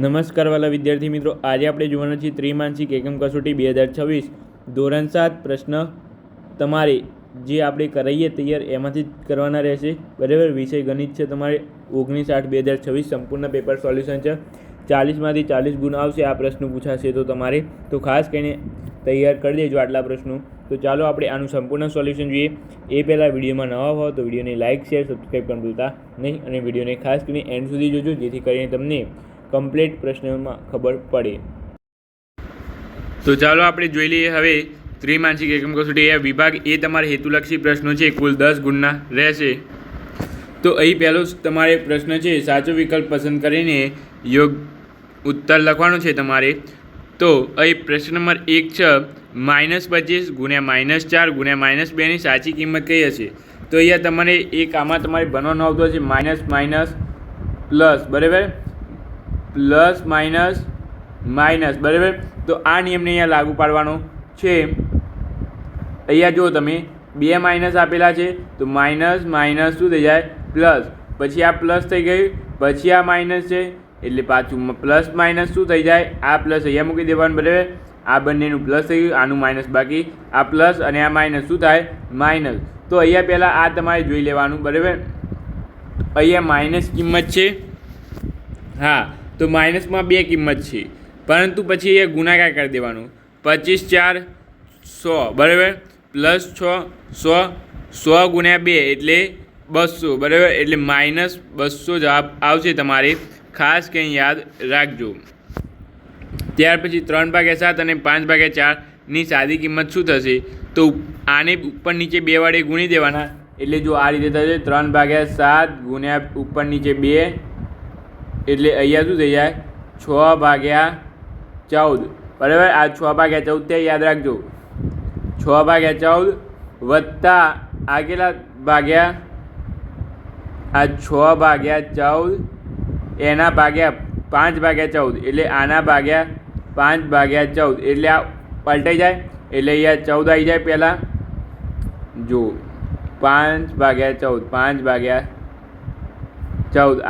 નમસ્કાર વાલા વિદ્યાર્થી મિત્રો, આજે આપણે જોવાના છીએ ત્રિમાસિક એકમ કસોટી 2026 ધોરણ 7 પ્રશ્ન તમારે જે આપણે કરાવીએ તૈયાર એમાંથી જ કરવાના રહેશે. બરાબર. વિષય ગણિત છે. તમારે 19/8/2026 સંપૂર્ણ પેપર સોલ્યુશન છે. 40માંથી 40 ગુણ આવશે. આ પ્રશ્ન પૂછાશે તો તમારે તો ખાસ કરીને તૈયાર કરી દેજો આટલા પ્રશ્નો. તો ચાલો આપણે આનું સંપૂર્ણ સોલ્યુશન જોઈએ. એ પહેલાં વિડીયોમાં નવા હો તો વિડીયોને લાઇક શેર સબસ્ક્રાઈબ કરવાનું ભૂલતા નહીં અને વિડીયોને ખાસ કરીને એન્ડ સુધી જોજો, જેથી કરીને તમને કમ્પ્લીટ પ્રશ્નમાં ખબર પડે. તો ચાલો આપણે જોઈ લઈએ હવે ત્રિમાસિક એકમ કસોટી વિભાગ એ તમારે હેતુલક્ષી પ્રશ્નો છે. કુલ 10 ગુણના રહેશે. તો અહીં પહેલો તમારે પ્રશ્ન છે, સાચો વિકલ્પ પસંદ કરીને યોગ્ય ઉત્તર લખવાનો છે તમારે. તો અહીં પ્રશ્ન નંબર 1 છે, -25 ગુણ્યા -4 ગુણ્યા -2 ની સાચી કિંમત કઈ હશે? તો અહીંયા તમારે એક આમાં તમારે બનવાનો આવતો હશે માઇનસ માઇનસ પ્લસ. બરાબર. Plus minus minus. બરાબર. તો આ નિયમને અહીંયા લાગુ પાડવાનો છે. અહીંયા જો તમે બે માઇનસ આપેલા છે તો માઇનસ માઇનસ શું થઈ જાય? પ્લસ. પછી આ પ્લસ થઈ ગયું, પછી આ માઇનસ છે એટલે પાછું પ્લસ માઇનસ શું થઈ જાય? આ પ્લસ અહીંયા મૂકી દેવાનું. બરાબર. આ બંનેનું પ્લસ થઈ ગયું, આનું માઇનસ બાકી. આ પ્લસ અને આ માઇનસ શું થાય? માઇનસ. તો અહીંયા પહેલાં આ તમારે જોઈ લેવાનું. બરાબર. અહીંયા માઇનસ કિંમત છે. હા, તો માઇનસમાં બે કિંમત છે, પરંતુ પછી એ ગુણાકાર કરી દેવાનું. 25 4 100. બરાબર. પ્લસ 6 100 100 ગુણ્યા 2 એટલે 200. બરાબર. એટલે -200 જવાબ આવશે તમારે. ખાસ કંઈ યાદ રાખજો. ત્યાર પછી 3/7 અને 5/4 ની સાદી કિંમત શું થશે? તો આને ઉપર નીચે 2 વડે ગુણી દેવાના. એટલે જો આ રીતે થશે 3/7 ગુણ્યા ઉપર નીચે 2 એટલે અહીંયા શું થઈ જાય? 6/14. બરાબર. આ 6/14 ત્યાં યાદ રાખજો. 6/14 વત્તા આ કેટલા ભાગ્યા? આ 6/14 એના ભાગ્યા 5/14 એટલે આના ભાગ્યા 5/14 એટલે આ પલટાઈ જાય. એટલે અહીંયા 14 આવી જાય પહેલાં. જો 5/14 5/14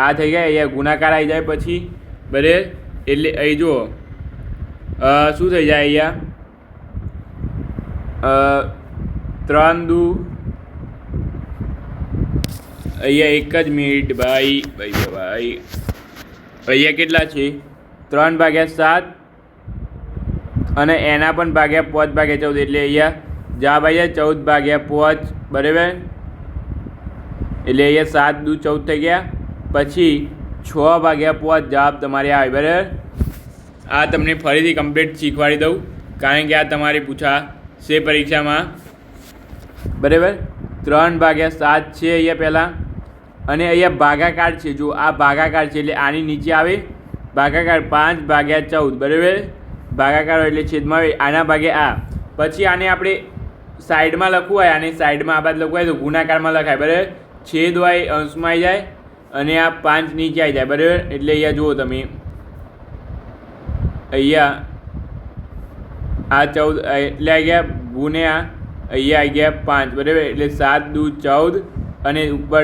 આ થઈ ગયા. અહીંયા ગુણાકાર આવી જાય પછી. બરાબર. એટલે અહીં જુઓ શું થઈ જાય? અહીંયા 3 દુ અહીંયા એક જ મિનિટ ભાઈ. અહીંયા કેટલા છે? 3/7 અને એના પણ ભાગ્યા 5/14 એટલે અહીંયા જવાબ આવી જાય 14/5. બરાબર. એટલે અહીંયા 7 દુ 14 થઈ ગયા. પછી 6/5 જવાબ તમારે આવે. બરાબર. આ તમને ફરીથી કમ્પ્લીટ શીખવાડી દઉં, કારણ કે આ તમારે પૂછાશે પરીક્ષામાં. બરાબર. 3/7 છે અહીંયા પહેલાં, અને અહીંયા ભાગાકાર છે. જો આ ભાગાકાર છે એટલે આની નીચે આવે ભાગાકાર 5/14. બરાબર. ભાગાકાર એટલે છેદમાં આવે, આના ભાગે આ. પછી આને આપણે સાઈડમાં લખવું હોય, આને સાઈડમાં આ બાદ લખવું હોય તો ગુણાકારમાં લખાય. બરાબર. છેદ હોય અંશમાં આવી જાય અને આ 5 નીચે આવી જાય. બરાબર. એટલે અહીંયા જુઓ તમે, અહીંયા આ 14 એટલે આવી ગયા ગુણ્યા અહીંયા આવી ગયા 5. બરાબર. એટલે 7 દુ 14 અને ઉપર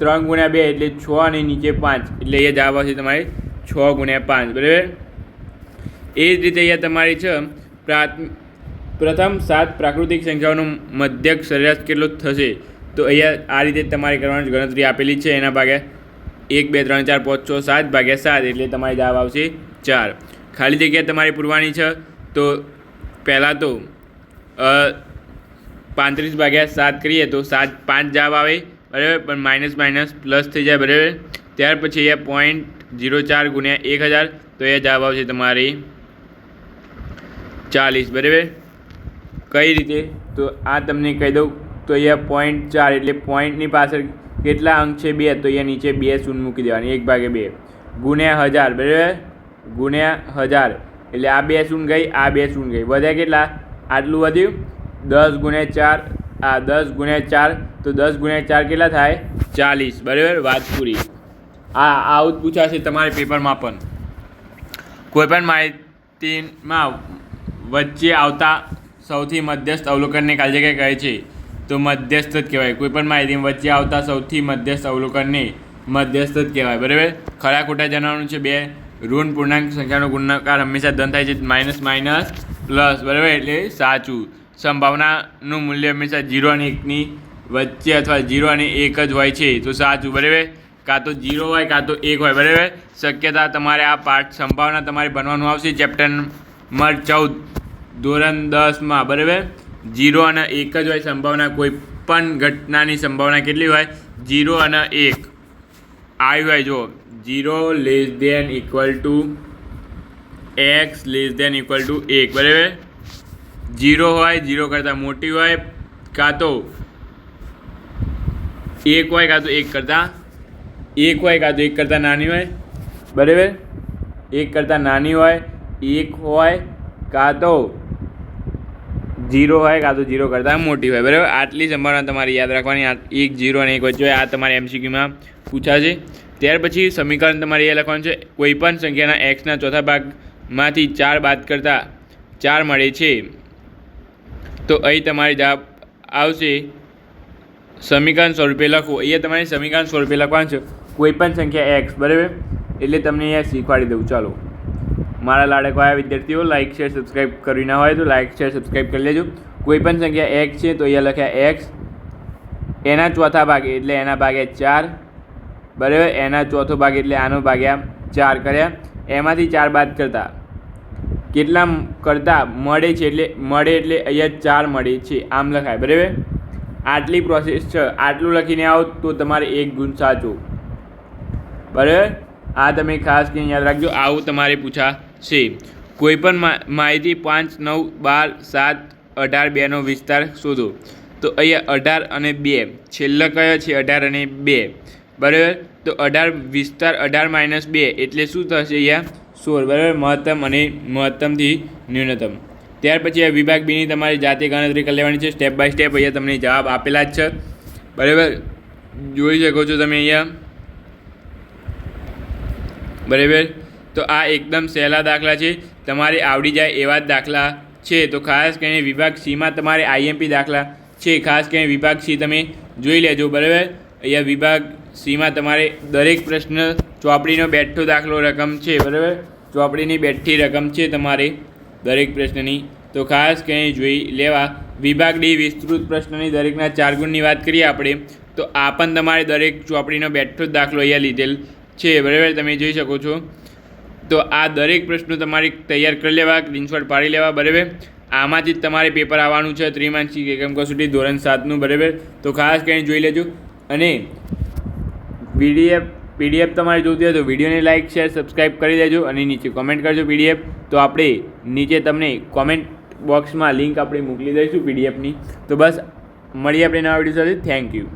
3 ગુણ્યા 2 એટલે 6 અને નીચે 5 એટલે અહીંયા જવાબ આવશે તમારે 6 ગુણ્યા 5. બરાબર. એ જ રીતે અહીંયા તમારી છે પ્રથમ 7 પ્રાકૃતિક સંખ્યાઓનો મધ્યક સરેરાશ કેટલો થશે? તો અહીંયા આ રીતે તમારે કરવાની ગણતરી આપેલી છે. એના ભાગે 1 2 3 4 5 6 7/7 એટલે તમારે જવાબ આવશે 4. ખાલી જગ્યા તમારે પૂરવાની છે. તો પહેલાં તો 35/7 કરીએ તો 5 જવાબ આવે. બરાબર. પણ માઇનસ માઇનસ પ્લસ થઈ જાય. બરાબર. ત્યાર પછી અહીંયા 0.04 ગુણ્યા 1000 તો એ જવાબ આવશે તમારી 40. બરાબર. કઈ રીતે? તો આ તમને કહી દઉં. તો અહીંયા 0.4 એટલે પોઈન્ટની પાછળ કેટલા અંક છે? 2. તો અહીંયા નીચે 2 શૂન્ય મૂકી દેવાની. 1/2 ગુણ્યા 1000. બરાબર. ગુણ્યા 1000 એટલે આ 2 શૂન્ય ગઈ, આ 2 શૂન્ય ગઈ. વધ્યા કેટલા? આટલું વધ્યું. 10 ગુણ્યા 4 આ 10 ગુણ્યા 4 તો 10 ગુણ્યા 4 કેટલા થાય? 40. બરાબર. વાત પૂરી. આવું જ પૂછાશે તમારે પેપરમાં પણ. કોઈપણ માહિતીમાં વચ્ચે આવતા સૌથી મધ્યસ્થ અવલોકનને ખાલી જગ્યા કહે છે? તો મધ્યસ્થ જ કહેવાય. કોઈપણ માહિતીમાં વચ્ચે આવતા સૌથી મધ્યસ્થ અવલોકનને મધ્યસ્થ જ કહેવાય. બરાબર. ખરા ખોટા જણાવવાનું છે 2 ઋણ પૂર્ણાંક સંખ્યાનો ગુણાકાર હંમેશા ધન થાય છે, માઇનસ માઇનસ પ્લસ, બરાબર, એટલે સાચું. સંભાવનાનું મૂલ્ય હંમેશા 0 અને 1ની વચ્ચે અથવા 0 અને 1 જ હોય છે, તો સાચું, બરાબર. કાં તો 0 હોય કાં તો 1 હોય, બરાબર. શક્યતા તમારે આ પાઠ સંભાવના તમારે ભણવાનું આવશે ચેપ્ટર નંબર 14 ધોરણ 10માં, બરાબર. 0 અને 1 જ હોય સંભાવના, કોઈ પણ ઘટનાની સંભાવના કેટલી હોય? 0 અને 1 આવી હોય. જો 0 <= x <= 1, બરાબર. 0 હોય 0 કરતાં મોટી હોય, કાં તો 1 હોય કાં તો 1 કરતાં નાની હોય, બરાબર. 1 કરતાં નાની હોય, 1 હોય કાં તો 0 હોય કાં તો 0 કરતાં મોટી હોય, બરાબર. આટલી સંભાવના તમારે યાદ રાખવાની. 1 0 અને 1 વચ્ચે હોય, આ તમારે MCQમાં પૂછાશે. ત્યાર પછી સમીકરણ તમારે એ લખવાનું છે, કોઈપણ સંખ્યાના એક્સના ચોથા ભાગમાંથી 4 બાદ કરતાં 4 મળે છે, તો અહીં તમારે જવાબ આવશે સમીકરણ સ્વરૂપે લખવું. અહીંયા તમારે સમીકરણ સ્વરૂપે લખવાનું છે કોઈપણ સંખ્યા એક્સ, બરાબર. એટલે તમને અહીંયા શીખવાડી દઉં. ચાલો, મારા લાડકવાળા વિદ્યાર્થીઓ, લાઇક શેર સબસ્ક્રાઈબ કરી ના હોય તો લાઇક શેર સબસ્ક્રાઈબ કરી લેજો. કોઈપણ સંખ્યા એક્સ છે તો અહીંયા લખ્યા એક્સ, એના ચોથા ભાગે એટલે એના ભાગ્યા 4, બરાબર. એના ચોથો ભાગ એટલે આનો ભાગ્યા 4 કર્યા. એમાંથી 4 બાદ કરતા કેટલા કરતાં મળે છે, એટલે અહીંયા 4 મળે છે, આમ લખાય, બરાબર. આટલી પ્રોસેસ છે. આટલું લખીને આવો તો તમારે 1 ગુણ સાચો, બરાબર. આ તમે ખાસ કરીને યાદ રાખજો. આવું તમારે પૂછાશે. કોઈપણ માહિતી 5, 9, 12, 7, 18, 2નો વિસ્તાર શોધો. તો અહીંયા 18 અને 2 છેલ્લો કયો છે? 18 અને 2, બરાબર. તો 18 વિસ્તાર 18 - 2 એટલે શું થશે? અહીંયા 16, બરાબર. મહત્તમ અને મહત્તમથી ન્યૂનતમ. ત્યાર પછી આ વિભાગ બીની તમારી જાતે ગણતરી કરી લેવાની છે, સ્ટેપ બાય સ્ટેપ. અહીંયા તમને જવાબ આપેલા જ છે, બરાબર. જોઈ શકો છો તમે અહીંયા, બરાબર. તો આ એકદમ સહેલા દાખલા છે, તમારે આવડી જાય એવા જ દાખલા છે. તો ખાસ કરીને વિભાગ સીમાં તમારે IMP દાખલા છે. ખાસ કરીને વિભાગ સી તમે જોઈ લેજો, બરાબર. અહીંયા વિભાગ સીમાં તમારે દરેક પ્રશ્ન ચોપડીનો બેઠો દાખલો રકમ છે, બરાબર. ચોપડીની બેઠી રકમ છે તમારે દરેક પ્રશ્નની, તો ખાસ કરીને જોઈ લેવા. વિભાગ ડી વિસ્તૃત પ્રશ્નની દરેકના 4 ગુણની વાત કરીએ આપણે, તો આ પણ તમારે દરેક ચોપડીનો બેઠો જ દાખલો અહીંયા લીધેલ છે, બરાબર. તમે જોઈ શકો છો. તો આ દરેક પ્રશ્નો તમારે તૈયાર કરી લેવા, સ્ક્રીનશોટ પાડી લેવા, બરાબર. આમાંથી જ તમારે પેપર આવવાનું છે ત્રિમાસિક એકમ કસોટી ધોરણ 7નું, બરાબર. તો ખાસ કરીને જોઈ લેજો. અને PDF તમારે જોતી હોય તો વિડીયોને લાઇક શેર સબસ્ક્રાઈબ કરી દેજો અને નીચે કોમેન્ટ કરજો PDF. તો આપણે નીચે તમને કોમેન્ટ બોક્સમાં લિંક આપણે મોકલી દઈશું PDFની. તો બસ મળીએ આપણે નવા વિડીયો સાથે. Thank you.